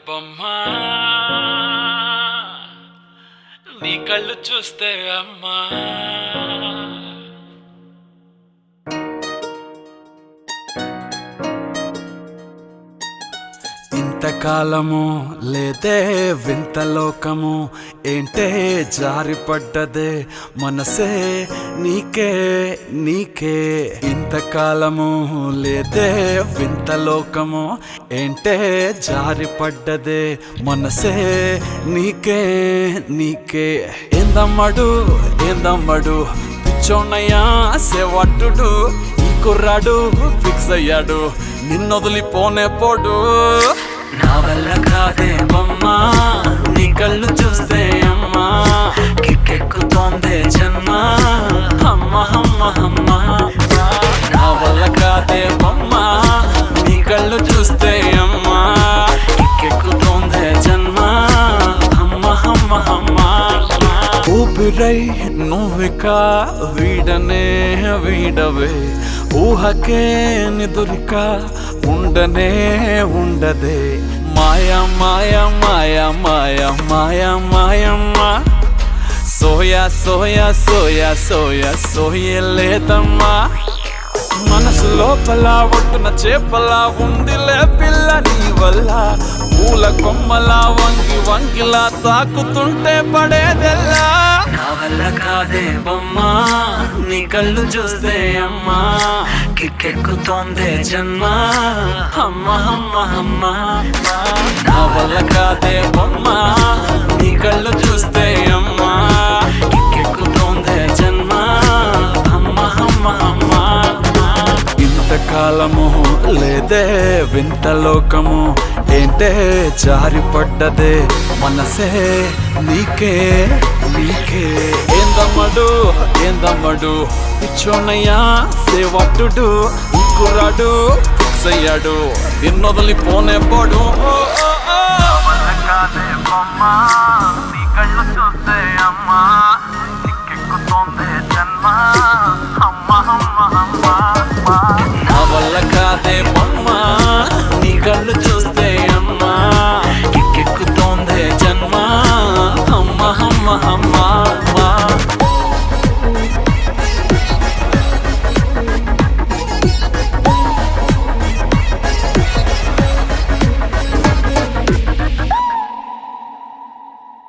బొమ్మా నీ కళ్ళు చూస్తే అమ్మా ఇంతకాలము లేదే వింత లోకము ఏంటే జారిపడ్డదే మనసే నీకే నీకే ఇంతకాలము లేదే వింత లోకము ఏంటే జారిపడ్డదే మనసే నీకే నీకే ఏందమ్మడు పిచ్చోన్నయ్యా సేవట్టుడు ఈ కుర్రాడు ఫిక్స్ అయ్యాడు నిన్నొదిలిపోనే పోడు నా వల్ల కాదే బొమ్మా నీ కళ్ళు చూస్తే అమ్మా కిక్కెక్కుతోందే జన్మ అమ్మ అమ్మ అమ్మ నా వల్ల కాదే బొమ్మా నీ కళ్ళు చూస్తే అమ్మా కిక్కెక్కుతోందే జన్మ అమ్మ అమ్మ అమ్మ ఊపిరై నువ్విక వీడనే వీడవే ఊహకే నిదురిక ఉండనే ఉండదే మాయా మాయా మాయా మాయా మాయా మాయమ్మ సోయా సోయా సోయా సోయా సోయలేదమ్మా మనసు లోపల ఒట్టున చేపలా ఉందిలే పిల్ల నీ వల్ల పూల కొమ్మలా వంగి వంగిలా తాకుతుంటే పడేదెల్లా నా వల్ల కాదే బొమ్మా నీ కళ్ళు చూస్తే అమ్మా కిక్కెక్కుతోందే జన్మ అమ్మ అమ్మ అమ్మ నా వల్ల కాదే బొమ్మా నీ కళ్ళు చూస్తే అమ్మా కిక్కెక్కుతోందే జన్మ అమ్మ అమ్మ అమ్మ ఇంతకాలము లేదే వింత లోకము ఏంటే జారిపడ్డదే మనసే నీకే నీకే ఏందమ్మడు పిచ్చోన్నయ్యా సేవట్టుడు కుర్రాడు ఫిక్స్ అయ్యాడు నిన్నొదిలిపోనే పోడు నీ కళ్ళు చూస్తే అమ్మా